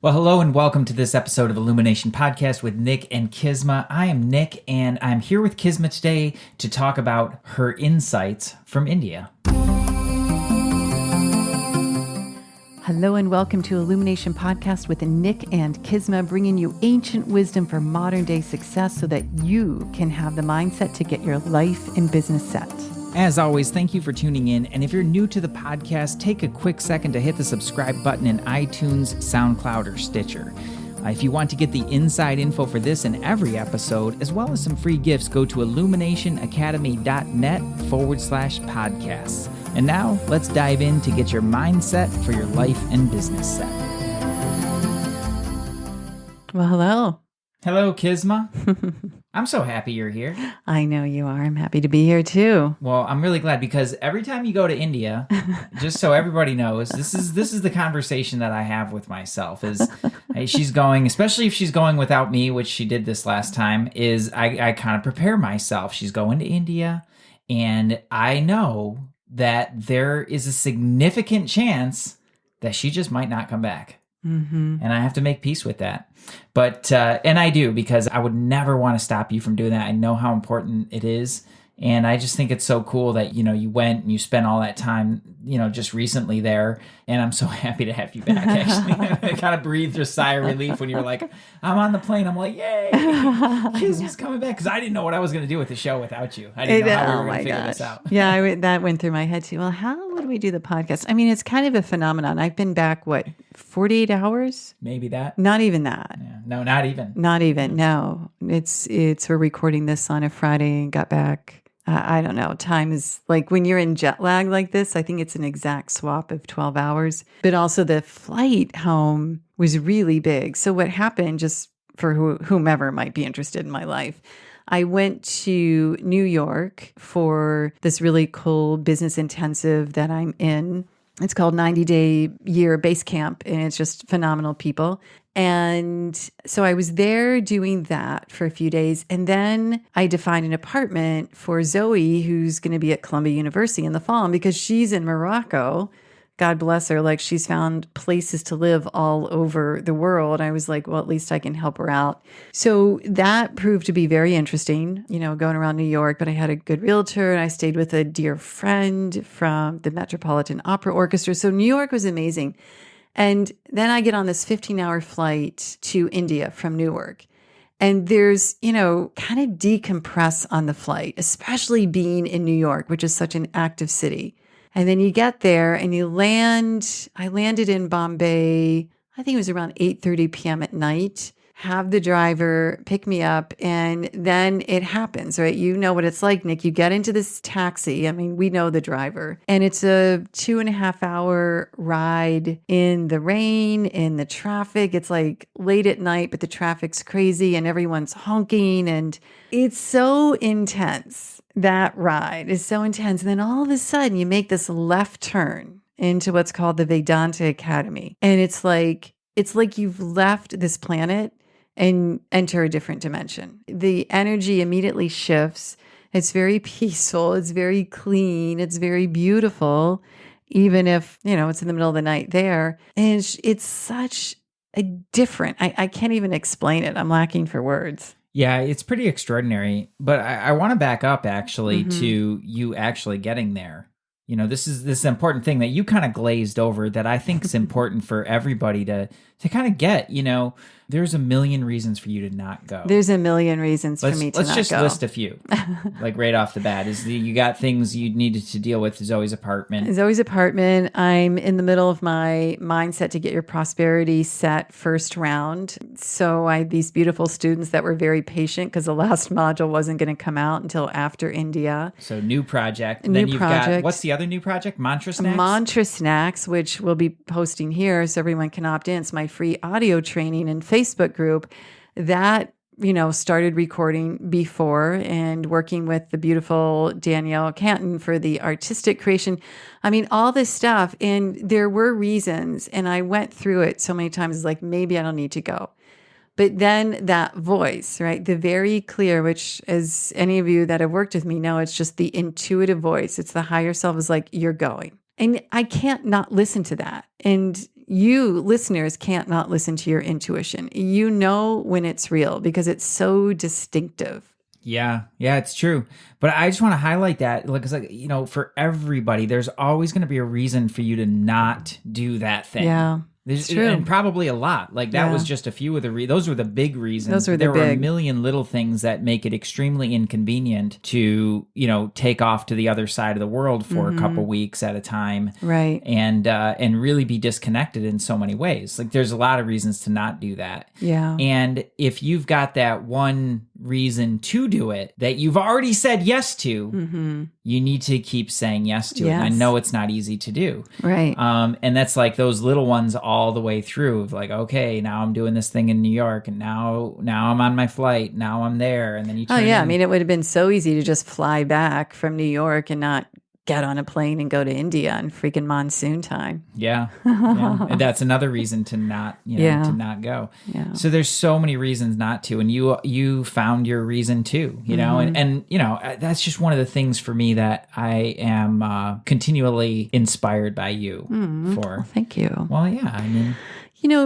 Well, hello and welcome to this episode of Illumination Podcast with Nick and Kisma. I am Nick and I'm here with Kisma today to talk about her insights from India. Hello and welcome to Illumination Podcast with Nick and Kisma, bringing you ancient wisdom for modern day success so that you can have the mindset to get your life and business set. As always, thank you for tuning in. And if you're new to the podcast, take a quick second to hit the subscribe button in iTunes, SoundCloud, or Stitcher. If you want to get the inside info for this and every episode, as well as some free gifts, go to illuminationacademy.net/podcasts. And now let's dive in to get your mindset for your life and business set. Well, hello. Hello, Kisma. I'm so happy you're here. I know you are. I'm happy to be here too. Well, I'm really glad because every time you go to India, just so everybody knows, this is the conversation that I have with myself is hey, she's going, especially if she's going without me, which she did this last time, is I kind of prepare myself. She's going to India and I know that there is a significant chance that she just might not come back. Mm-hmm. And I have to make peace with that. But, and I do, because I would never want to stop you from doing that. I know how important it is. And I just think it's so cool that, you went and you spent all that time, just recently there. And I'm so happy to have you back, actually. I kind of breathed a sigh of relief when you were like, I'm on the plane. I'm like, yay, Kisma's coming back. Because I didn't know what I was going to do with the show without you. I didn't know how we were going to figure this out. Yeah, that went through my head too. Well, how would we do the podcast? I mean, it's kind of a phenomenon. I've been back, 48 hours? Maybe that. Not even that. Yeah. No, not even. Not even, no. It's we're recording this on a Friday and got back. I don't know. Time is like when you're in jet lag like this, I think it's an exact swap of 12 hours. But also the flight home was really big. So what happened, just for whomever might be interested in my life, I went to New York for this really cool business intensive that I'm in. It's called 90-Day Year Base Camp, and it's just phenomenal people. And so I was there doing that for a few days. And then I defined an apartment for Zoe, who's going to be at Columbia University in the fall. And because she's in Morocco, God bless her, like she's found places to live all over the world. I was like, well, at least I can help her out. So that proved to be very interesting, going around New York. But I had a good realtor and I stayed with a dear friend from the Metropolitan Opera Orchestra. So New York was amazing. And then I get on this 15-hour flight to India from Newark. And there's, kind of decompress on the flight, especially being in New York, which is such an active city. And then you get there and you land. I landed in Bombay, I think it was around 8:30 p.m. at night. Have the driver pick me up, and then it happens, right? You know what it's like, Nick. You get into this taxi. I mean, we know the driver, and it's a 2.5-hour ride in the rain, in the traffic. It's like late at night, but the traffic's crazy and everyone's honking, and it's so intense. That ride is so intense. And then all of a sudden, you make this left turn into what's called the Vedanta Academy, and it's like you've left this planet and enter a different dimension. The energy immediately shifts. It's very peaceful. It's very clean. It's very beautiful, even if, it's in the middle of the night there. And it's such a different, I can't even explain it. I'm lacking for words. Yeah, it's pretty extraordinary. But I want to back up actually to you actually getting there. This is this important thing that you kind of glazed over that I think is important for everybody to kind of get. There's a million reasons for you to not go. There's a million reasons for me to not go. Let's just list a few, like right off the bat. You got things you needed to deal with Zoe's apartment. Zoe's apartment. I'm in the middle of my mindset to get your prosperity set first round. So I had these beautiful students that were very patient because the last module wasn't going to come out until after India. So new project. Then you've got, what's the other new project? Mantra Snacks? Mantra Snacks, which we'll be posting here so everyone can opt in. It's my free audio training and Facebook group that, started recording before and working with the beautiful Danielle Canton for the artistic creation. I mean, all this stuff. And there were reasons. And I went through it so many times, like, maybe I don't need to go. But then that voice, right? The very clear, which as any of you that have worked with me know, it's just the intuitive voice. It's the higher self is like, you're going. And I can't not listen to that. And you listeners can't not listen to your intuition. You know when it's real because it's so distinctive. Yeah, it's true. But I just want to highlight that, because, for everybody, there's always going to be a reason for you to not do that thing. Yeah. It's true. And probably a lot. That was just a few of those were the big reasons. There were a million little things that make it extremely inconvenient to, take off to the other side of the world for a couple weeks at a time. Right. And really be disconnected in so many ways. There's a lot of reasons to not do that. Yeah. And if you've got that one reason to do it that you've already said yes to, you need to keep saying yes to it. And I know it's not easy to do. Right. And that's those little ones all the way through of okay, now I'm doing this thing in New York, and now I'm on my flight, now I'm there. And then you turn I mean, it would have been so easy to just fly back from New York and not get on a plane and go to India in freaking monsoon time. Yeah. And that's another reason to not, to not go. Yeah. So there's so many reasons not to, and you found your reason too, and that's just one of the things for me that I am continually inspired by you for. Well, thank you. Well, yeah, I mean,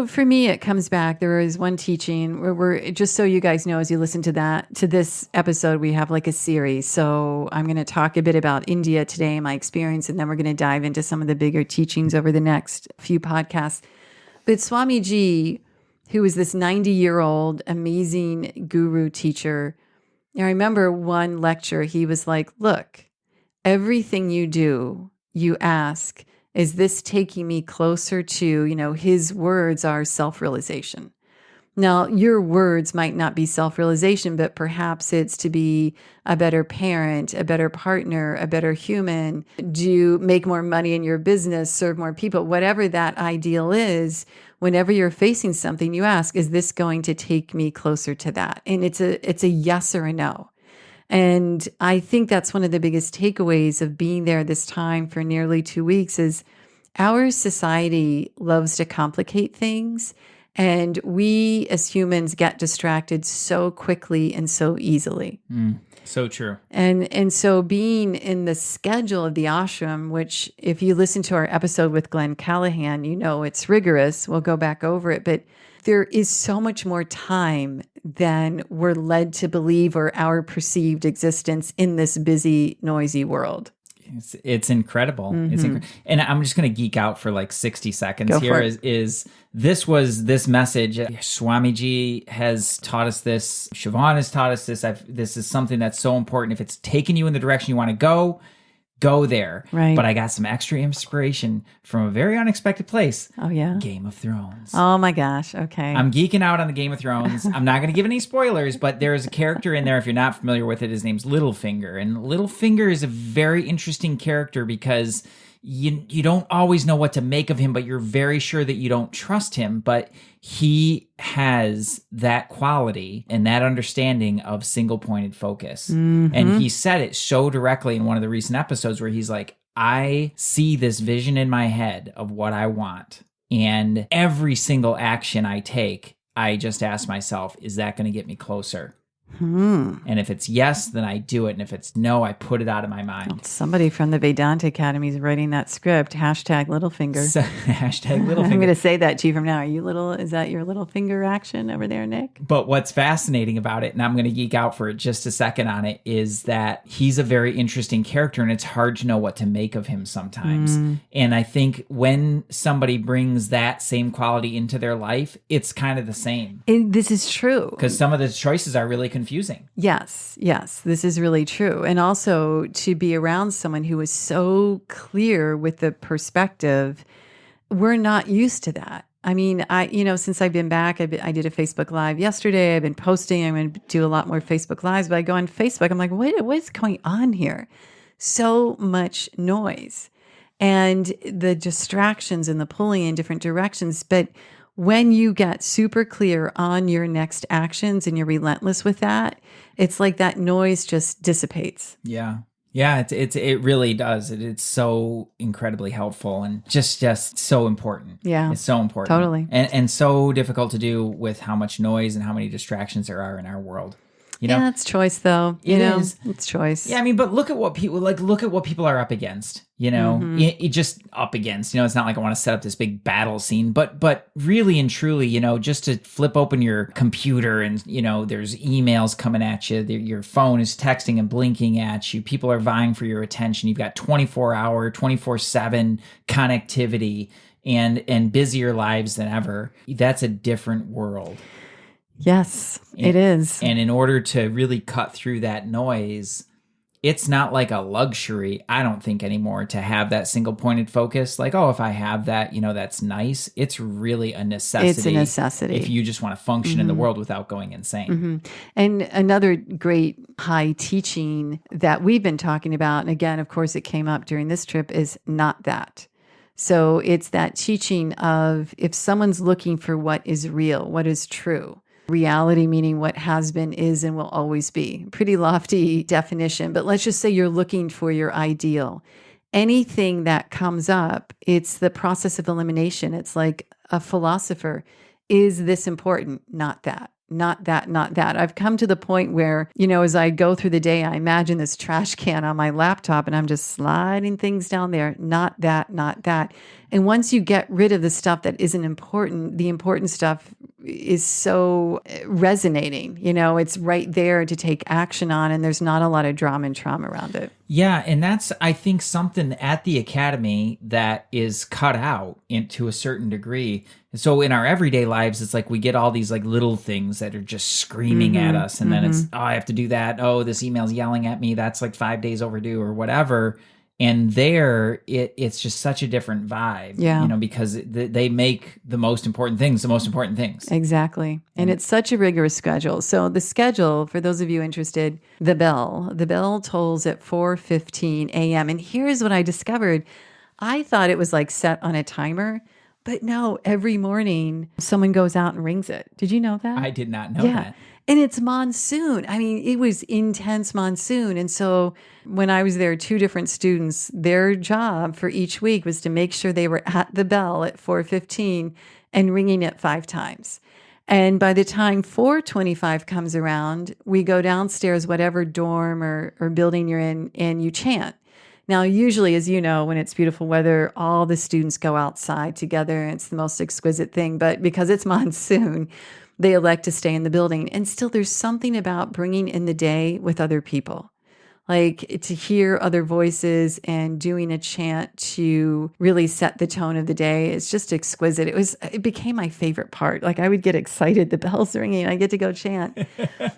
for me, it comes back. There is one teaching where we're, just so you guys know, as you listen to this episode, we have a series. So I'm going to talk a bit about India today, my experience, and then we're going to dive into some of the bigger teachings over the next few podcasts. But Swamiji, who was this 90-year-old amazing guru teacher, I remember one lecture, he was like, look, everything you do, you ask, is this taking me closer to, his words are self-realization. Now, your words might not be self-realization, but perhaps it's to be a better parent, a better partner, a better human, do make more money in your business, serve more people, whatever that ideal is. Whenever you're facing something, you ask, is this going to take me closer to that? And it's a yes or a no. And I think that's one of the biggest takeaways of being there this time for nearly 2 weeks is our society loves to complicate things. And we as humans get distracted so quickly and so easily. So true. And so being in the schedule of the ashram, which if you listen to our episode with Glenn Callahan, it's rigorous. We'll go back over it. But there is so much more time than we're led to believe or our perceived existence in this busy, noisy world. It's incredible. And I'm just going to geek out for 60 seconds Go here. for it. Is this message? Swamiji has taught us this. Siobhan has taught us this. This is something that's so important. If it's taking you in the direction you want to go there. Right. But I got some extra inspiration from a very unexpected place. Oh, yeah? Game of Thrones. Oh, my gosh. Okay. I'm geeking out on the Game of Thrones. I'm not going to give any spoilers, but there's a character in there, if you're not familiar with it, his name's Littlefinger. And Littlefinger is a very interesting character because you don't always know what to make of him, but you're very sure that you don't trust him. But he has that quality and that understanding of single-pointed focus. And he said it so directly in one of the recent episodes where he's like, I see this vision in my head of what I want. And every single action I take, I just ask myself, is that going to get me closer? And if it's yes, then I do it. And if it's no, I put it out of my mind. Somebody from the Vedanta Academy is writing that script. Hashtag Littlefinger. Hashtag Littlefinger. I'm going to say that to you from now. Is that your little finger action over there, Nick? But what's fascinating about it, and I'm going to geek out for just a second on it, is that he's a very interesting character and it's hard to know what to make of him sometimes. And I think when somebody brings that same quality into their life, it's kind of the same. This is true. Because some of the choices are really confusing. Yes, this is really true. And also to be around someone who is so clear with the perspective, we're not used to that. I mean, since I've been back, I did a Facebook Live yesterday. I've been posting. I'm going to do a lot more Facebook Lives, but I go on Facebook. I'm like, what's going on here? So much noise and the distractions and the pulling in different directions. But when you get super clear on your next actions and you're relentless with that, it's like that noise just dissipates. Yeah. It really does. It's so incredibly helpful and just so important. Yeah. It's so important. Totally. And so difficult to do with how much noise and how many distractions there are in our world. You know, Yeah, it's choice though. It is. It's choice. Yeah, I mean, but look at what people are up against. It just up against. It's not like I want to set up this big battle scene, but really and truly, just to flip open your computer and there's emails coming at you. Your phone is texting and blinking at you. People are vying for your attention. You've got 24-hour, 24/7 connectivity and busier lives than ever. That's a different world. Yes, it is. And in order to really cut through that noise, it's not like a luxury, I don't think anymore, to have that single pointed focus. Like, oh, if I have that, that's nice. It's really a necessity. It's a necessity. If you just want to function in the world without going insane. And another great high teaching that we've been talking about, and again, of course, it came up during this trip, is not that. So it's that teaching of if someone's looking for what is real, what is true. Reality meaning what has been, is, and will always be. Pretty lofty definition, but let's just say you're looking for your ideal. Anything that comes up, it's the process of elimination. It's like a philosopher. Is this important? Not that. Not that, not that. I've come to the point where, as I go through the day, I imagine this trash can on my laptop and I'm just sliding things down there. Not that, not that. And once you get rid of the stuff that isn't important, the important stuff is so resonating. It's right there to take action on, and there's not a lot of drama and trauma around it. Yeah, and that's, I think, something at the Academy that is cut out to a certain degree. So in our everyday lives, it's like we get all these like little things that are just screaming at us. And then it's, oh, I have to do that. Oh, this email's yelling at me. That's like 5 days overdue or whatever. And there, it's just such a different vibe, because they make the most important things. Exactly. And it's such a rigorous schedule. So the schedule, for those of you interested, the bell tolls at 4:15 a.m. And here's what I discovered. I thought it was like set on a timer, but no, every morning someone goes out and rings it. Did you know that? I did not know that. And it's monsoon. I mean, it was intense monsoon. And so when I was there, 2 different students, their job for each week was to make sure they were at the bell at 4:15 and ringing it 5 times. And by the time 4:25 comes around, we go downstairs, whatever dorm or building you're in, and you chant. Now, usually, as you know, when it's beautiful weather, all the students go outside together. And it's the most exquisite thing. But because it's monsoon, they elect to stay in the building. And still, there's something about bringing in the day with other people. Like to hear other voices and doing a chant to really set the tone of the day. It's just exquisite. It became my favorite part. Like I would get excited. The bell's ringing. I get to go chant.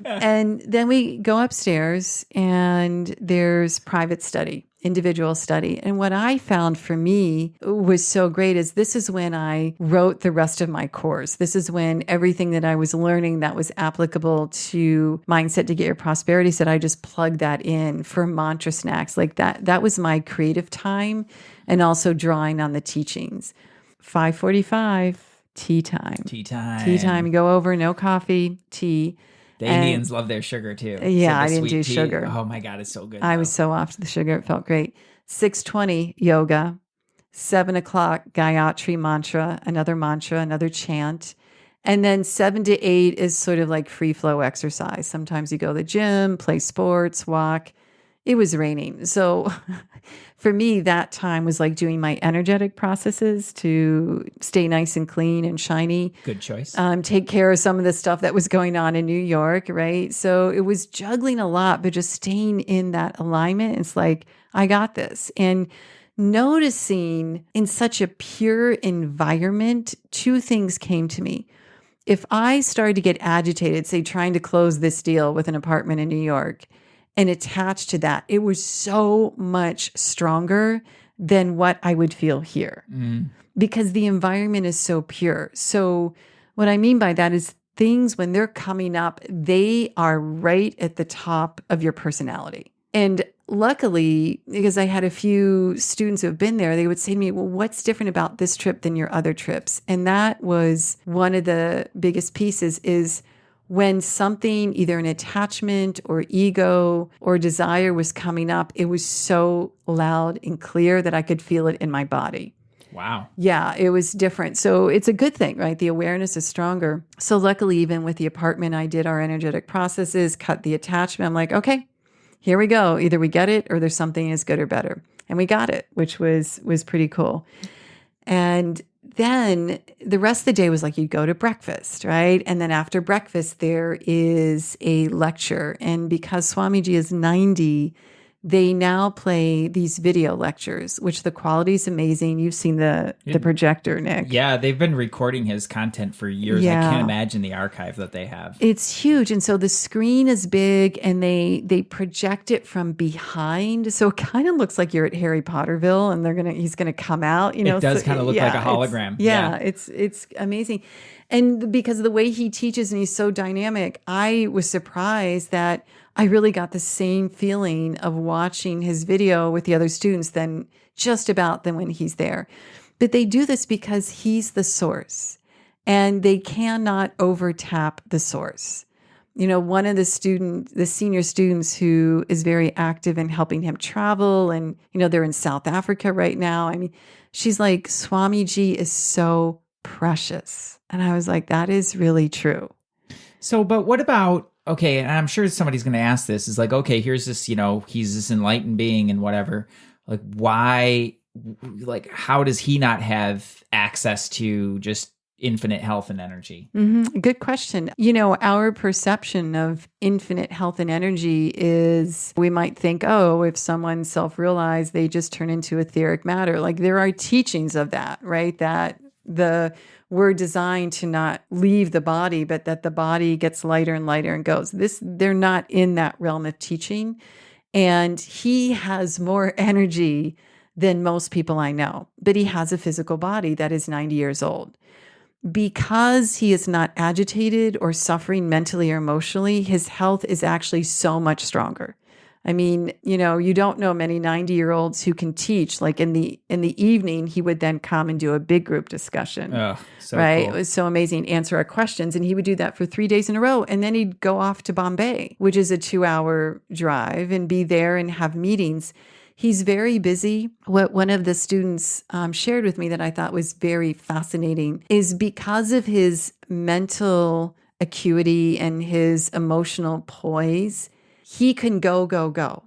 And then we go upstairs and there's private study, individual study. And what I found for me was so great is this is when I wrote the rest of my course. This is when everything that I was learning that was applicable to Mindset to Get Your Prosperity said I just plugged that in for mantra snacks like that. That was my creative time and also drawing on the teachings. 5:45, tea time. Tea time. Tea time. You go over, no coffee, tea. The Indians love their sugar too. Yeah, So I didn't do tea, sugar. Oh my God, it's so good. I was so off the sugar. It felt great. 6:20 yoga, 7:00 Gayatri mantra, another chant. And then 7 to 8 is sort of like free flow exercise. Sometimes you go to the gym, play sports, walk. It was raining. So for me, that time was like doing my energetic processes to stay nice and clean and shiny. Good choice. Take care of some of the stuff that was going on in New York, right? So it was juggling a lot, but just staying in that alignment. It's like, I got this. And noticing in such a pure environment, 2 things came to me. If I started to get agitated, say trying to close this deal with an apartment in New York, and attached to that, it was so much stronger than what I would feel here because the environment is so pure. So what I mean by that is things, when they're coming up, they are right at the top of your personality. And luckily, because I had a few students who have been there, they would say to me, well, what's different about this trip than your other trips? And that was one of the biggest pieces is when something, either an attachment or ego or desire was coming up, it was so loud and clear that I could feel it in my body. Wow. Yeah, it was different. So it's a good thing, right? The awareness is stronger. So luckily, even with the apartment, I did our energetic processes, cut the attachment. I'm like, okay, here we go. Either we get it or there's something as good or better. And we got it, which was pretty cool. And then the rest of the day was like you go to breakfast, right? And then after breakfast, there is a lecture. And because Swamiji is 90, they now play these video lectures, which the quality is amazing. You've seen the projector, Nick. Yeah, they've been recording his content for years. I Yeah. can't imagine the archive that they have. It's huge. And so the screen is big and they project it from behind. So it kind of looks like you're at Harry Potterville and he's gonna come out, It does kind of look like a hologram. It's amazing. And because of the way he teaches and he's so dynamic, I was surprised that I really got the same feeling of watching his video with the other students than when he's there. But they do this because he's the source and they cannot overtap the source. You know, one of the senior students who is very active in helping him travel, and, you know, they're in South Africa right now. I mean, she's like, Swamiji is so precious. And I was like, that is really true. So, but what about, okay, and I'm sure somebody's going to ask this, is like, okay, here's this, you know, he's this enlightened being and whatever. Like, why, like, how does he not have access to just infinite health and energy? Mm-hmm. Good question. You know, our perception of infinite health and energy is we might think, oh, if someone's self-realized, they just turn into etheric matter. Like there are teachings of that, right? That we're designed to not leave the body, but that the body gets lighter and lighter and goes. They're not in that realm of teaching. And he has more energy than most people I know, but he has a physical body that is 90 years old. Because he is not agitated or suffering mentally or emotionally, his health is actually so much stronger. I mean, you know, you don't know many 90-year-olds who can teach. Like in the evening, he would then come and do a big group discussion. Oh, so right? cool. It was so amazing. Answer our questions. And he would do that for 3 days in a row. And then he'd go off to Bombay, which is a 2-hour drive, and be there and have meetings. He's very busy. What one of the students shared with me that I thought was very fascinating is because of his mental acuity and his emotional poise, he can go, go, go.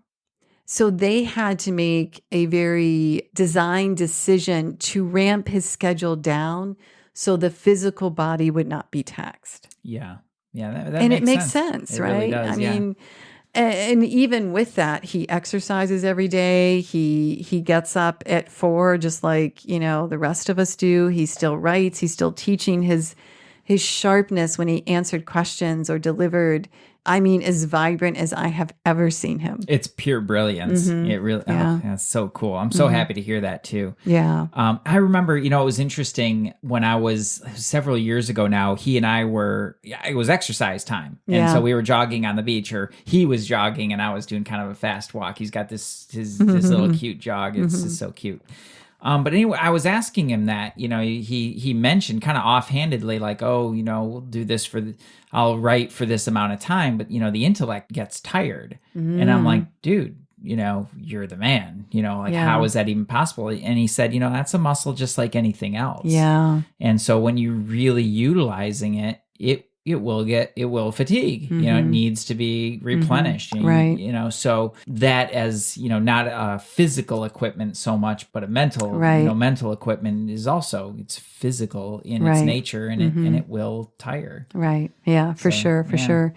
So they had to make a very designed decision to ramp his schedule down so the physical body would not be taxed. Yeah. Yeah. And it makes sense, It right? really does, I mean, and even with that, he exercises every day. He gets up at 4, just like, you know, the rest of us do. He still writes. He's still teaching. His sharpness when he answered questions or delivered, I mean, as vibrant as I have ever seen him. It's pure brilliance. Mm-hmm. It really, Yeah. that's so cool. I'm so happy to hear that too. Yeah. I remember, you know, it was interesting when I was several years ago now, he and I it was exercise time. And Yeah. so we were jogging on the beach, or he was jogging and I was doing kind of a fast walk. He's got this little cute jog. It's just so cute. But anyway, I was asking him that, you know, he mentioned kind of offhandedly, like, oh, you know, we'll do this I'll write for this amount of time, but you know, the intellect gets tired. And I'm like, dude, you know, you're the man, you know, like, how is that even possible? And he said, you know, that's a muscle just like anything else. Yeah. And so when you're really utilizing it, it will fatigue, you know, it needs to be replenished. And, Right. you know, so that, as, you know, not a physical equipment so much, but a mental, Right. you know, mental equipment is also, it's physical in its Right. nature, and it will tire. Right. Yeah, for So, sure. For yeah. sure.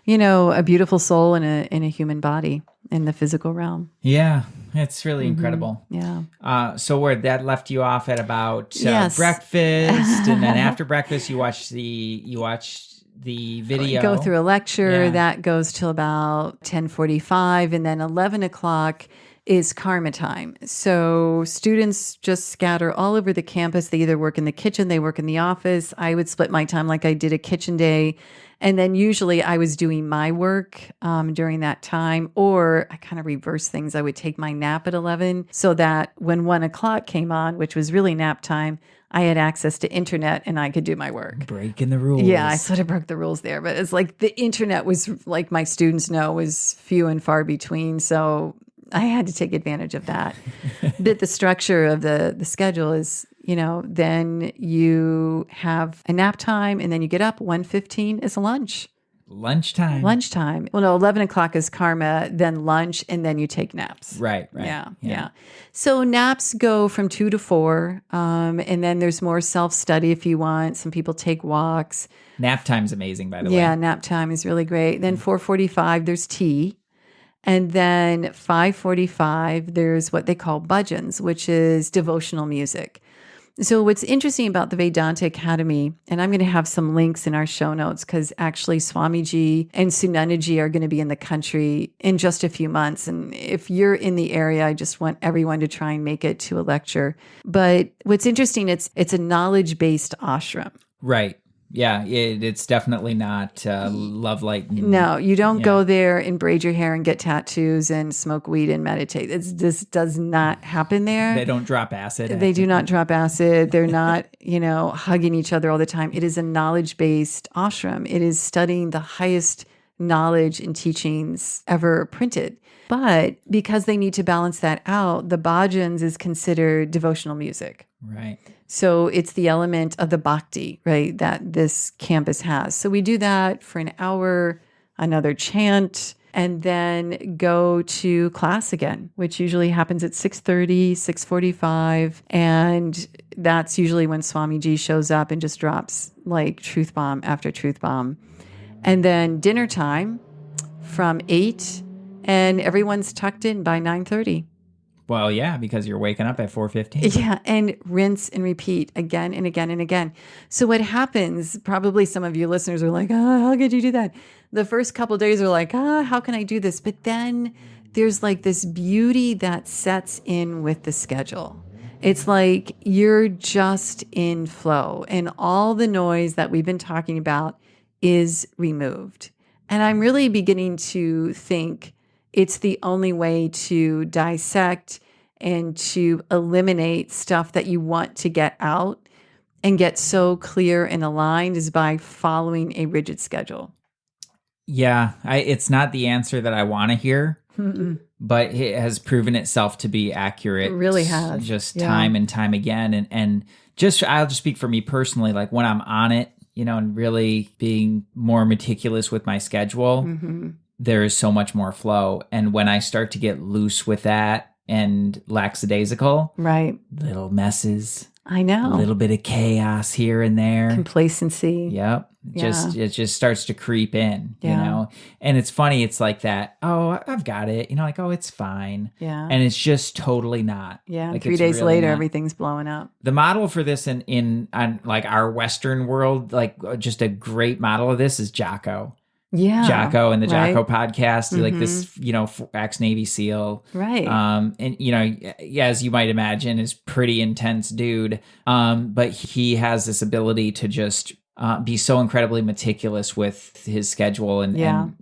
You know, a beautiful soul in a human body in the physical realm. Yeah. It's really incredible. Yeah. So where that left you off at about Yes. breakfast, and then after breakfast you watched the video. Go through a lecture Yeah. that goes till about 10:45, and then 11 o'clock is karma time. So students just scatter all over the campus. They either work in the kitchen, they work in the office. I would split my time like I did a kitchen day. And then usually I was doing my work during that time, or I kind of reverse things. I would take my nap at 11 so that when 1 o'clock came on, which was really nap time, I had access to internet and I could do my work. Breaking the rules. Yeah, I sort of broke the rules there, but it's like the internet was, like my students know, was few and far between. So I had to take advantage of that. But the structure of the schedule is, then you have a nap time and then you get up. 1:15 is lunch. Lunchtime. Well, no, 11 o'clock is karma, then lunch, and then you take naps. Right. Yeah. So naps go from 2 to 4. And then there's more self-study if you want. Some people take walks. Nap time's amazing, by the way. Yeah, nap time is really great. Then 4:45, there's tea. And then 5:45, there's what they call bhajans, which is devotional music. So what's interesting about the Vedanta Academy, and I'm going to have some links in our show notes because actually Swamiji and Sunandaji are going to be in the country in just a few months. And if you're in the area, I just want everyone to try and make it to a lecture. But what's interesting, it's a knowledge-based ashram. Right. Yeah, it's definitely not love light. No, you don't go there and braid your hair and get tattoos and smoke weed and meditate. This does not happen there. They don't drop acid. They do not drop acid. They're not, hugging each other all the time. It is a knowledge-based ashram. It is studying the highest knowledge and teachings ever printed. But because they need to balance that out, the bhajans is considered devotional music. Right. So it's the element of the bhakti, right, that this campus has. So we do that for an hour, another chant, and then go to class again, which usually happens at 6:30, 6:45. And that's usually when Swamiji shows up and just drops like truth bomb after truth bomb. And then dinner time from 8, and everyone's tucked in by 9:30. Well, yeah, because you're waking up at 4:15. Yeah, and rinse and repeat again and again and again. So what happens, probably some of you listeners are like, how could you do that? The first couple of days are like, how can I do this? But then there's like this beauty that sets in with the schedule. It's like you're just in flow and all the noise that we've been talking about is removed. And I'm really beginning to think it's the only way to dissect and to eliminate stuff that you want to get out and get so clear and aligned is by following a rigid schedule. Yeah, it's not the answer that I want to hear, but it has proven itself to be accurate. It really has. Just time and time again. And I'll just speak for me personally, like when I'm on it, and really being more meticulous with my schedule, there is so much more flow. And when I start to get loose with that and lackadaisical, right, little messes, I know, a little bit of chaos here and there, complacency. Yep. It just starts to creep in, and it's funny. It's like that. Oh, I've got it. It's fine. Yeah. And it's just totally not. Yeah. Like 3 days really later, not. Everything's blowing up. The model for this in like our Western world, like just a great model of this is Jocko. Yeah. Jocko and the right. Jocko podcast, like this, ex-Navy SEAL. Right. And, as you might imagine, is pretty intense dude. But he has this ability to just be so incredibly meticulous with his schedule and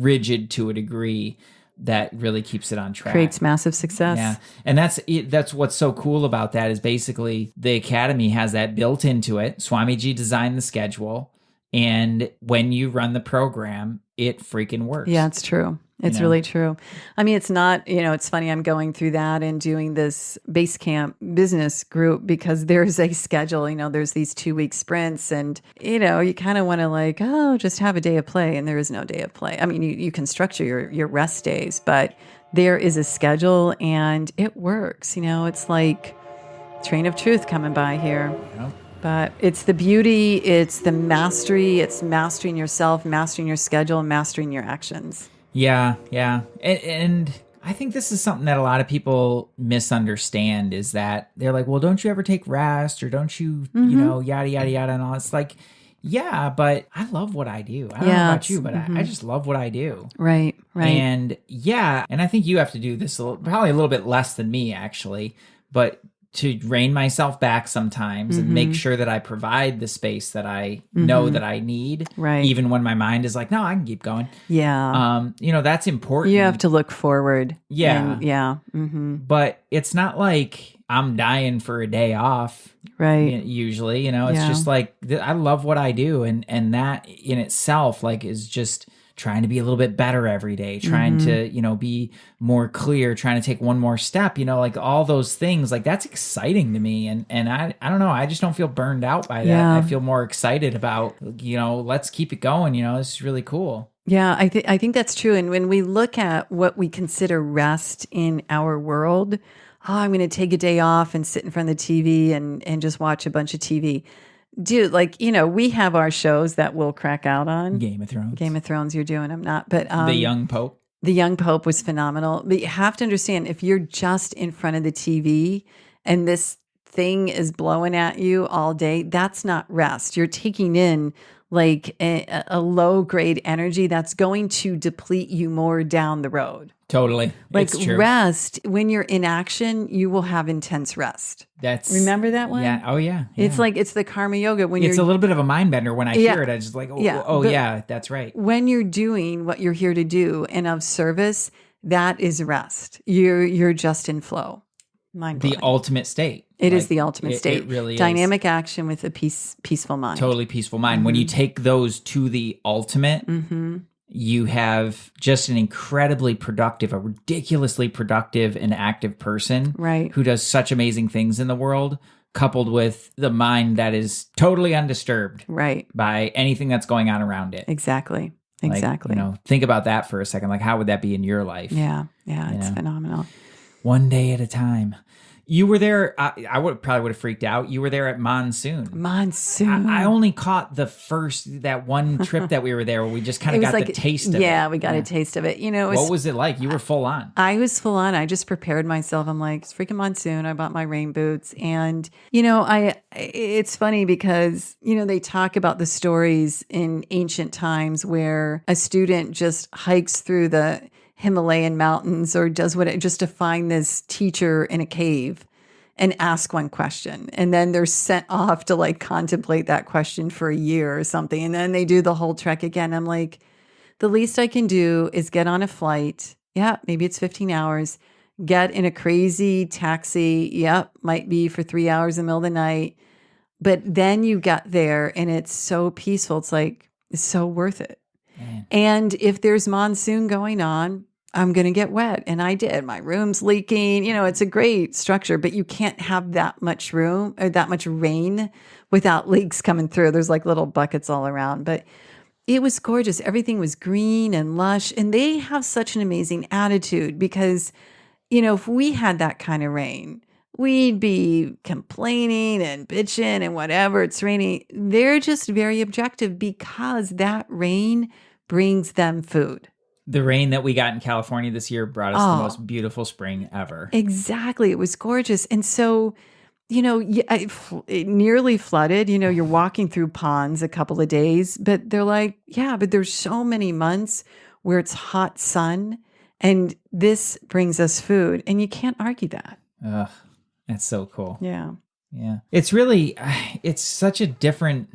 rigid to a degree that really keeps it on track. Creates massive success. Yeah. And that's what's so cool about that is basically the Academy has that built into it. Swamiji designed the schedule. And when you run the program, it freaking works. Yeah, it's true. It's really true. I mean, it's not, it's funny. I'm going through that and doing this base camp business group because there's a schedule, there's these 2-week sprints and, you kind of want to just have a day of play. And there is no day of play. I mean, you can structure your rest days, but there is a schedule and it works. It's like train of truth coming by here. Yep. But it's the beauty, it's the mastery, it's mastering yourself, mastering your schedule, and mastering your actions. Yeah. And I think this is something that a lot of people misunderstand is that they're like, well, don't you ever take rest or don't you, yada, yada, yada and all. It's like, yeah, but I love what I do. I don't know about you, but I just love what I do. Right. And and I think you have to do this probably a little bit less than me actually, but to rein myself back sometimes and make sure that I provide the space that I know that I need. Right. Even when my mind is like, no, I can keep going. Yeah. That's important. You have to look forward. Yeah. Yeah. Mm-hmm. But it's not like I'm dying for a day off. Right. Usually, it's just like, I love what I do. And that in itself, like, is just trying to be a little bit better every day, trying to, be more clear, trying to take one more step, like all those things, like that's exciting to me. And I don't know, I just don't feel burned out by that. Yeah. I feel more excited about, let's keep it going. This is really cool. Yeah, I think that's true. And when we look at what we consider rest in our world, I'm going to take a day off and sit in front of the TV and just watch a bunch of TV. Dude, we have our shows that we'll crack out on. Game of Thrones. Game of Thrones, you're doing. I'm not. But The Young Pope. The Young Pope was phenomenal. But you have to understand, if you're just in front of the TV and this thing is blowing at you all day, that's not rest. You're taking in like a low grade energy that's going to deplete you more down the road. Totally. Like it's true. Rest, when you're in action, you will have intense rest. Remember that one? Yeah. Oh yeah. It's like, it's the karma yoga. It's a little bit of a mind bender when I hear it. I just like, yeah, that's right. When you're doing what you're here to do and of service, that is rest. You're just in flow. The ultimate state. It is the ultimate state. It really Dynamic action with a peaceful mind. Totally peaceful mind. When you take those to the ultimate, you have just an incredibly productive, a ridiculously productive and active person, right, who does such amazing things in the world, coupled with the mind that is totally undisturbed, right, by anything that's going on around it. Exactly. Think about that for a second. Like, how would that be in your life? Yeah, it's phenomenal. One day at a time. You were there. I probably would have freaked out. You were there at Monsoon. I only caught that one trip that we were there where we just kind of got the taste of it. Yeah, we got a taste of it. What was it like? You were full on. I was full on. I just prepared myself. I'm like, it's freaking Monsoon. I bought my rain boots. And, it's funny because, they talk about the stories in ancient times where a student just hikes through the Himalayan mountains or does just to find this teacher in a cave and ask one question. And then they're sent off to contemplate that question for a year or something. And then they do the whole trek again. I'm like, the least I can do is get on a flight. Yeah, maybe it's 15 hours. Get in a crazy taxi. Yep, might be for 3 hours in the middle of the night. But then you get there and it's so peaceful. It's so worth it. Man. And if there's monsoon going on, I'm going to get wet. And I did. My room's leaking. It's a great structure, but you can't have that much room or that much rain without leaks coming through. There's little buckets all around. But it was gorgeous. Everything was green and lush. And they have such an amazing attitude because, if we had that kind of rain, we'd be complaining and bitching and whatever. It's raining. They're just very objective because that rain brings them food. The rain that we got in California this year brought us the most beautiful spring ever. Exactly. It was gorgeous. And so, it nearly flooded. You're walking through ponds a couple of days, but they're like, yeah, but there's so many months where it's hot sun and this brings us food. And you can't argue that. Ugh, that's so cool. Yeah. Yeah. It's really, it's such a different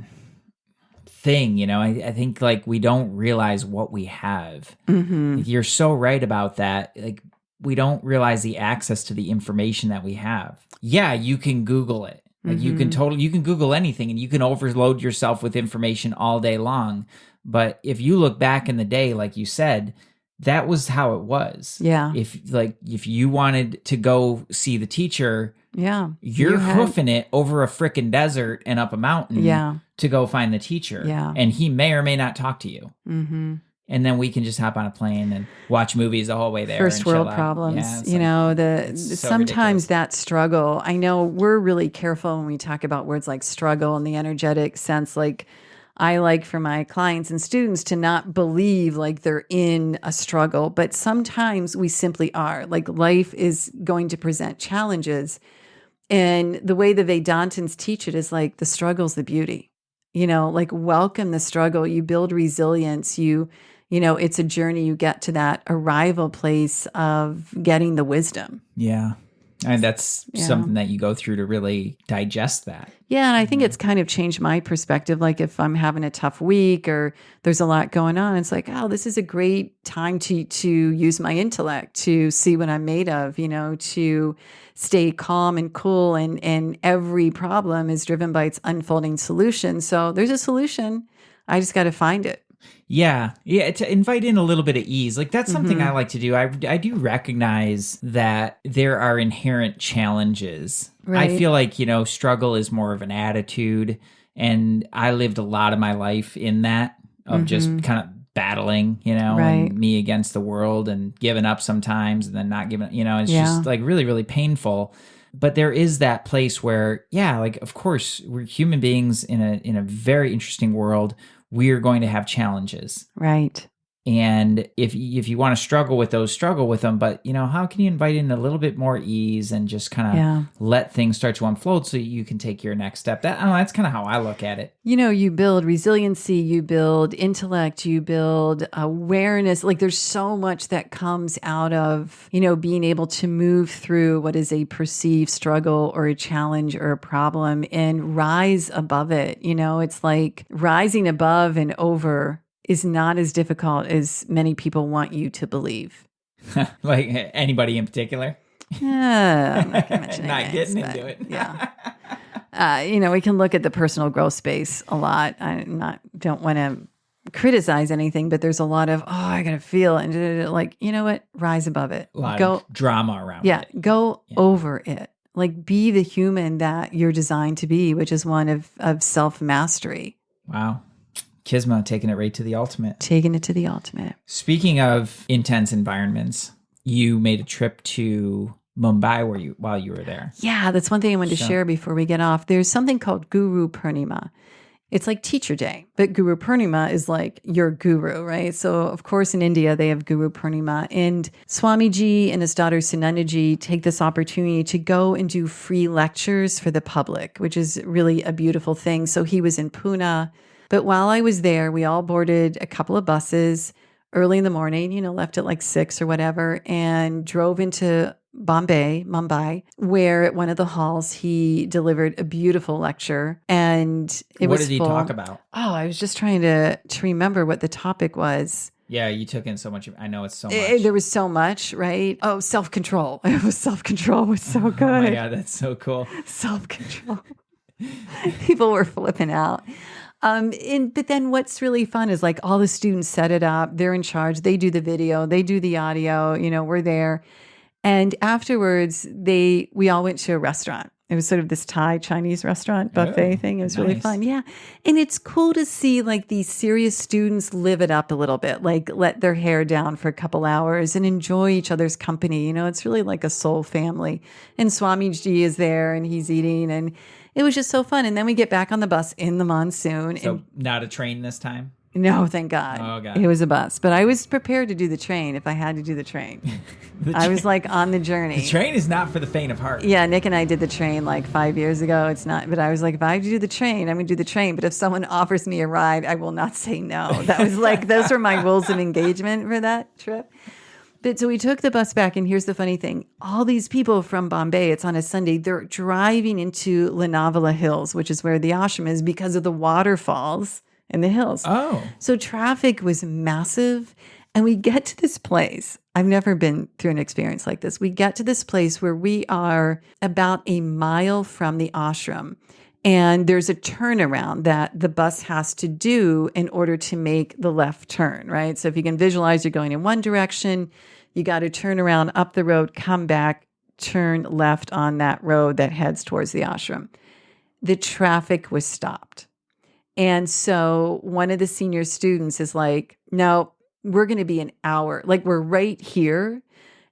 thing, I think we don't realize what we have. You're so right about that. We don't realize the access to the information that we have. Yeah, you can Google it. You can Google anything and you can overload yourself with information all day long. But if you look back in the day, like you said, that was how it was. Yeah. If you wanted to go see the teacher, yeah, you're hoofing it over a frickin' desert and up a mountain. Yeah. To go find the teacher. Yeah. And he may or may not talk to you. Mm-hmm. And then we can just hop on a plane and watch movies the whole way there. First world problems. Yeah, sometimes ridiculous. That struggle, I know we're really careful when we talk about words like struggle in the energetic sense. I like for my clients and students to not believe they're in a struggle, but sometimes we simply are. Life is going to present challenges. And the way the Vedantins teach it is the struggle's the beauty. Welcome the struggle. You build resilience. It's a journey. You get to that arrival place of getting the wisdom. Yeah. And that's something that you go through to really digest that. Yeah. And I think it's kind of changed my perspective. If I'm having a tough week or there's a lot going on, it's this is a great time to use my intellect, to see what I'm made of, to stay calm and cool. And every problem is driven by its unfolding solution. So there's a solution. I just got to find it. Yeah. Yeah. To invite in a little bit of ease. Like that's something I like to do. I do recognize that there are inherent challenges. I Right. feel like, struggle is more of an attitude. And I lived a lot of my life in that of just kind of battling, Right. and me against the world and giving up sometimes and then not giving, it's Yeah. just like really, really painful. But there is that place where, yeah, like of course we're human beings in a very interesting world. We are going to have challenges. Right. And if you want to struggle with those, struggle with them. But, how can you invite in a little bit more ease and just kind of Yeah. let things start to unfold so you can take your next step? I don't know, that's kind of how I look at it. You build resiliency, you build intellect, you build awareness. Like there's so much that comes out of, being able to move through what is a perceived struggle or a challenge or a problem and rise above it. It's like rising above and over is not as difficult as many people want you to believe. Like anybody in particular? Yeah, I'm not going to mention Not names, getting but into it. yeah. We can look at the personal growth space a lot. Don't want to criticize anything, but there's a lot of, I got to feel and like, you know what? Rise above it. A lot Go, of drama around it. go over it. Like be the human that you're designed to be, which is one of self-mastery. Wow. Kisma taking it right to the ultimate. Taking it to the ultimate. Speaking of intense environments, you made a trip to Mumbai while you were there. Yeah, that's one thing I wanted to share before we get off. There's something called Guru Purnima. It's like Teacher Day, but Guru Purnima is like your guru, right? So, of course, in India, they have Guru Purnima. And Swamiji and his daughter Sunandaji take this opportunity to go and do free lectures for the public, which is really a beautiful thing. So he was in Pune. But while I was there, we all boarded a couple of buses early in the morning, left at like 6 or whatever, and drove into Mumbai, where at one of the halls he delivered a beautiful lecture. And what did he talk about? Oh, I was just trying to remember what the topic was. Yeah, you took in so much. I know it's so much. There was so much, right? Oh, self-control. It was self-control was so good. Oh my God, that's so cool. Self-control. People were flipping out. But then what's really fun is like all the students set it up. They're in charge. They do the video. They do the audio. We're there. And afterwards, we all went to a restaurant. It was sort of this Thai Chinese restaurant buffet thing. It was really fun. Yeah. And it's cool to see like these serious students live it up a little bit, like let their hair down for a couple hours and enjoy each other's company. It's really like a soul family. And Swamiji is there and he's eating and it was just so fun. And then we get back on the bus in the monsoon. So not a train this time? No, thank God. Oh, God. It was a bus. But I was prepared to do the train if I had to do the train. I was like on the journey. The train is not for the faint of heart. Yeah, Nick and I did the train like 5 years ago. It's not, but I was like, if I have to do the train, I'm going to do the train. But if someone offers me a ride, I will not say no. That was like, those were my rules of engagement for that trip. But so we took the bus back, and here's the funny thing. All these people from Bombay, it's on a Sunday, they're driving into Lonavala Hills, which is where the ashram is, because of the waterfalls in the hills. Oh. So traffic was massive. And we get to this place. I've never been through an experience like this. We get to this place where we are about a mile from the ashram. And there's a turnaround that the bus has to do in order to make the left turn, right? So if you can visualize, you're going in one direction, you got to turn around up the road, come back, turn left on that road that heads towards the ashram. The traffic was stopped. And so one of the senior students is like, no, we're going to be an hour. Like we're right here.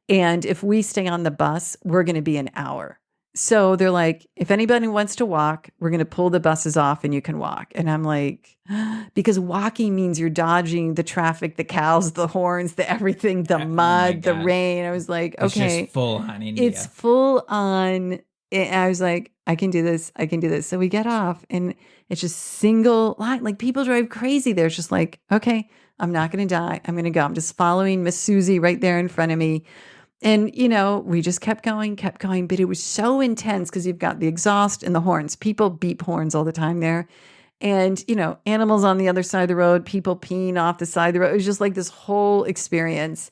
And if we stay on the bus, we're going to be an hour. So they're like, if anybody wants to walk, we're going to pull the buses off and you can walk. And I'm like, because walking means you're dodging the traffic, the cows, the horns, the everything, the mud, the rain. I was like, okay. It's just full on India. It's full on. I was like, I can do this. I can do this. So we get off and it's just single line. Like people drive crazy there. It's just like, okay, I'm not going to die. I'm going to go. I'm just following Miss Susie right there in front of me. And, we just kept going. But it was so intense because you've got the exhaust and the horns. People beep horns all the time there. And, animals on the other side of the road, people peeing off the side of the road. It was just like this whole experience,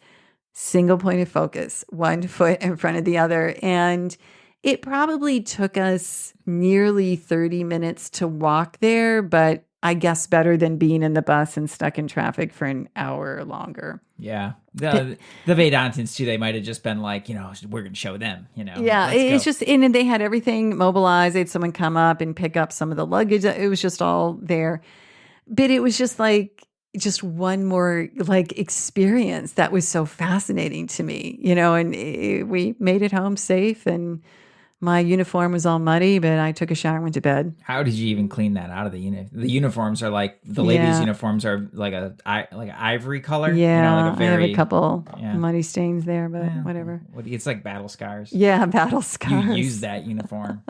single point of focus, one foot in front of the other. And it probably took us nearly 30 minutes to walk there, but I guess, better than being in the bus and stuck in traffic for an hour or longer. Yeah. The Vedantins too, they might have just been like, we're going to show them, Yeah, let's it's go. just, and they had everything mobilized. They had someone come up and pick up some of the luggage. It was just all there. But it was just like, just one more like experience that was so fascinating to me, and we made it home safe, and my uniform was all muddy, but I took a shower and went to bed. How did you even clean that out of the uniform? The uniforms are like, the ladies' uniforms are like an ivory color. Yeah, like a very, I have a couple muddy stains there, but whatever. It's like battle scars. Yeah, battle scars. You used that uniform.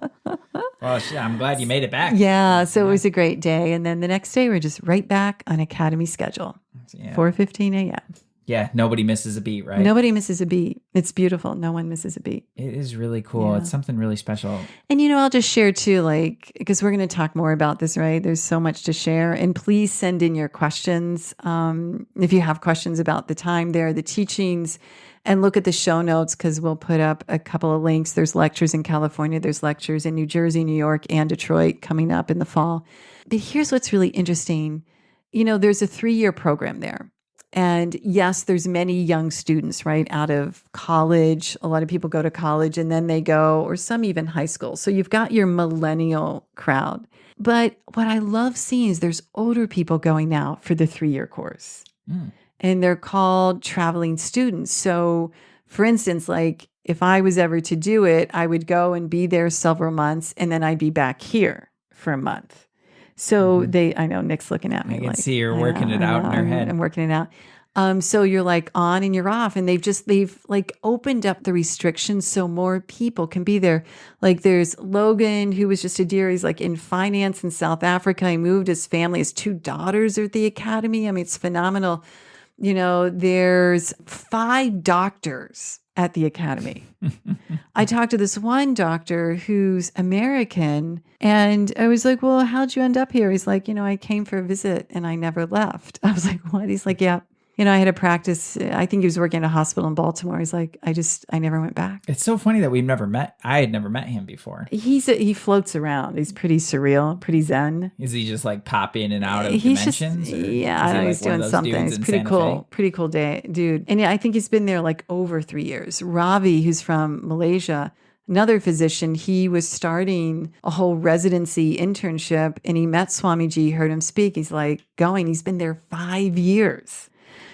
Well, I'm glad you made it back. Yeah, so it was a great day. And then the next day, we're just right back on Academy schedule, 4:15 a.m. Yeah, nobody misses a beat, right? Nobody misses a beat. It's beautiful. No one misses a beat. It is really cool. Yeah. It's something really special. And, I'll just share too, because we're going to talk more about this, right? There's so much to share. And please send in your questions. If you have questions about the time there, the teachings, and look at the show notes, because we'll put up a couple of links. There's lectures in California. There's lectures in New Jersey, New York, and Detroit coming up in the fall. But here's what's really interesting. There's a 3-year program there. And yes, there's many young students, right, out of college. A lot of people go to college and then they go, or some even high school. So you've got your millennial crowd. But what I love seeing is there's older people going now for the 3-year course. And they're called traveling students. So for instance, like if I was ever to do it, I would go and be there several months, and then I'd be back here for a month. So I know Nick's looking at me. I can see her working it out in her head. I'm working it out. So you're like on and you're off, and they've like opened up the restrictions so more people can be there. Like there's Logan, who was just a dear. He's like in finance in South Africa. He moved his family. His 2 daughters are at the academy. I mean, it's phenomenal. There's 5 doctors at the academy. I talked to this one doctor who's American, and I was like, well, how'd you end up here? He's like, I came for a visit and I never left. I was like, what? He's like, yeah. I had a practice. I think he was working at a hospital in Baltimore. He's like, I never went back. It's so funny that we've never met. I had never met him before. He floats around. He's pretty pretty pretty zen. Is he just like pop in and out of dimensions? I don't know. He's doing something. It's pretty cool. Pretty cool day, dude. And I think he's been there like over 3 years. Ravi, who's from Malaysia, another physician, he was starting a whole residency internship, and he met Swamiji, heard him speak. He's like he's been there 5 years.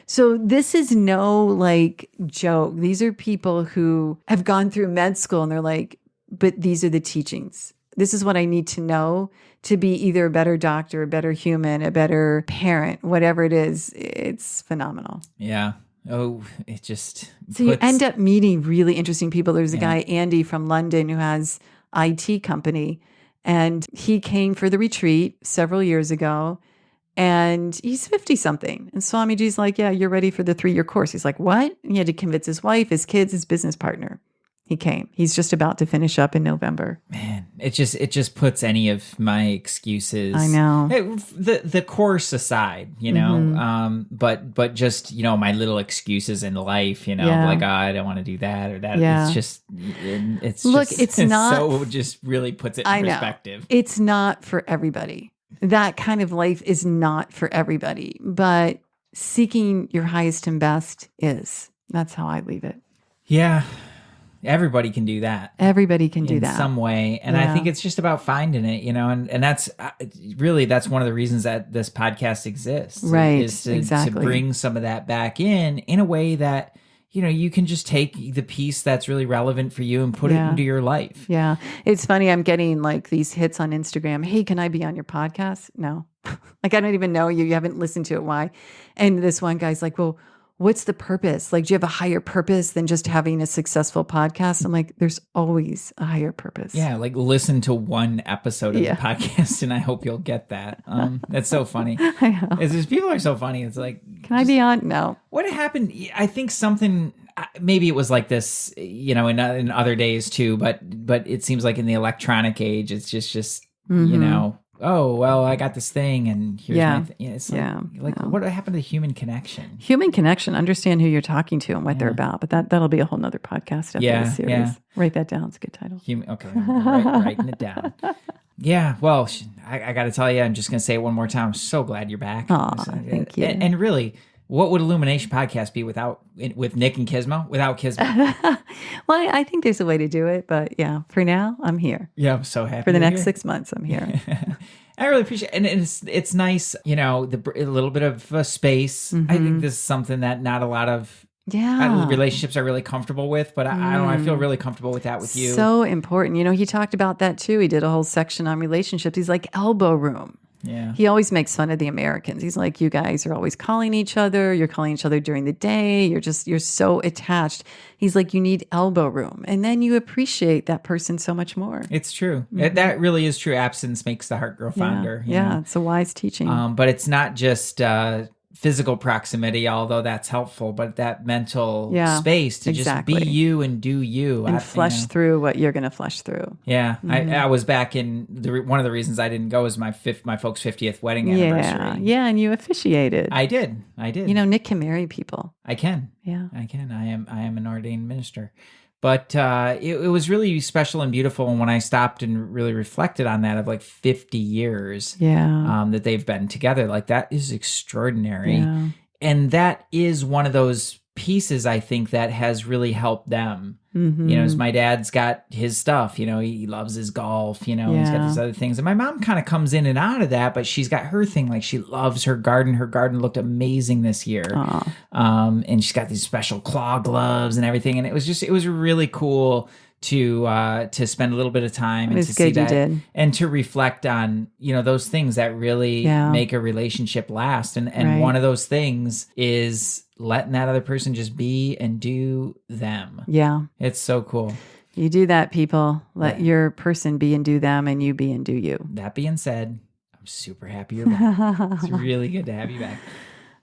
So this is no like joke. These are people who have gone through med school, and they're like, but these are the teachings. This is what I need to know to be either a better doctor, a better human, a better parent, whatever it is. It's phenomenal. Yeah. Oh, it just So you end up meeting really interesting people. There's a guy, Andy from London, who has IT company, and he came for the retreat several years ago. And he's 50 something. And Swamiji's like, yeah, you're ready for the 3-year course. He's like, what? And he had to convince his wife, his kids, his business partner. He came. He's just about to finish up in November. Man, it just puts any of my excuses. I know. The course aside, but just, my little excuses in life, like, I don't want to do that or that. Yeah. It's not. So just really puts it in perspective. It's not for everybody. That kind of life is not for everybody, but seeking your highest and best is. That's how I leave it. Yeah. Everybody can do that. Everybody can do that in some way. And I think it's just about finding it, and that's really, that's one of the reasons that this podcast exists. Right. Is to bring some of that back in a way that, you can just take the piece that's really relevant for you and put it into your life. Yeah. It's funny. I'm getting like these hits on Instagram. Hey, can I be on your podcast? No. Like, I don't even know you. You haven't listened to it. Why? And this one guy's like, well, what's the purpose? Like, do you have a higher purpose than just having a successsul podcast? I'm like, there's always a higher purpose. Yeah. Like, listen to one episode of the podcast and I hope you'll get that. That's so funny. I know. People are so funny. It's like, can I be on? No. What happened? I think something, maybe it was like this, in other days too, but it seems like in the electronic age, it's just oh, well, I got this thing and here's Yeah. my thing. It's Yeah. like No. what happened to the human connection? Human connection, understand who you're talking to and what they're Yeah. about. But that'll be a whole nother podcast after Yeah, the series. yeah. Write that down. It's a good title. Okay, writing it down. Yeah, well, I got to tell you, I'm just going to say it one more time. I'm so glad you're back. Aw, thank you. And really, what would Illumination Podcast be with Nick and Kisma? Without Kisma? Well, I think there's a way to do it. But yeah, for now, I'm here. Yeah, I'm so happy. For the you're next here. 6 months, I'm here. I really appreciate it. And it's nice, a little bit of space. I think this is something that not a lot of Yeah. relationships are really comfortable with, but I don't know. I feel really comfortable with that with you. So important. He talked about that too. He did a whole section on relationships. He's like elbow room. Yeah. He always makes fun of the Americans. He's like, you guys are always calling each other. You're calling each other during the day. You're so attached. He's like, you need elbow room. And then you appreciate that person so much more. It's true. That really is true. Absence makes the heart grow fonder. you Yeah. know? It's a wise teaching. But it's not just physical proximity, although that's helpful, but that mental space to exactly. just be you and do you. and flesh through what you're going to flesh through. Yeah. I was back in, one of the reasons I didn't go was my folks' 50th wedding anniversary. Yeah. And you officiated. I did. Nick can marry people. I can. Yeah. I can. I am an ordained minister. But it was really special and beautiful. And when I stopped and really reflected on that of like 50 years that they've been together, like that is extraordinary. Yeah. And that is one of those pieces, I think, that has really helped them. As my dad's got his stuff, he loves his golf, he's got these other things. And my mom kind of comes in and out of that, but she's got her thing. Like she loves her garden. Her garden looked amazing this year. And she's got these special claw gloves and everything. And it was really cool to spend a little bit of time and to see that and to reflect on, those things that really make a relationship last. And one of those things is letting that other person just be and do them. Yeah. It's so cool. You do that, people. Let your person be and do them, and you be and do you. That being said, I'm super happy you're back. It's really good to have you back.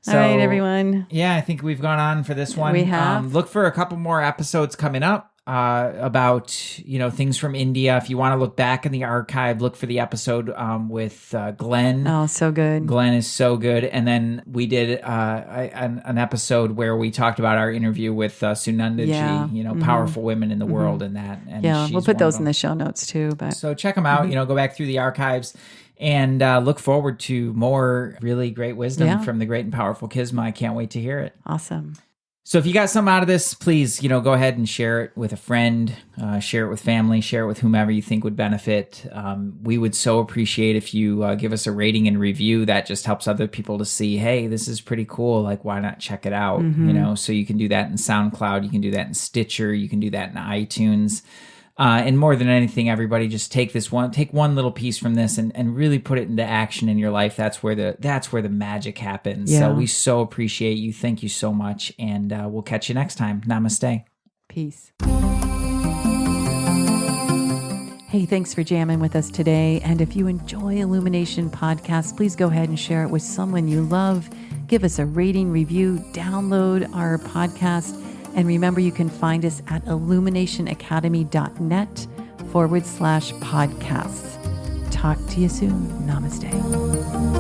So, all right, everyone. Yeah, I think we've gone on for this one. We have. Look for a couple more episodes coming up. About things from India. If you want to look back in the archive, look for the episode with Glenn. Oh, so good. Glenn is so good. And then we did an episode where we talked about our interview with Sunandaji, powerful women in the world and that. And we'll put those in the show notes too. But so check them out. Go back through the archives. And look forward to more really great wisdom from the great and powerful Kisma. I can't wait to hear it. Awesome. So if you got something out of this, please, go ahead and share it with a friend, share it with family, share it with whomever you think would benefit. We would so appreciate if you give us a rating and review. That just helps other people to see, hey, this is pretty cool. Like, why not check it out? So you can do that in SoundCloud. You can do that in Stitcher. You can do that in iTunes. And more than anything, everybody, just take one little piece from this and really put it into action in your life. That's where the magic happens. Yeah. So we so appreciate you. Thank you so much. And we'll catch you next time. Namaste. Peace. Hey, thanks for jamming with us today. And if you enjoy Illumination Podcast, please go ahead and share it with someone you love. Give us a rating, review, download our podcast. And remember, you can find us at illuminationacademy.net/podcasts. Talk to you soon. Namaste.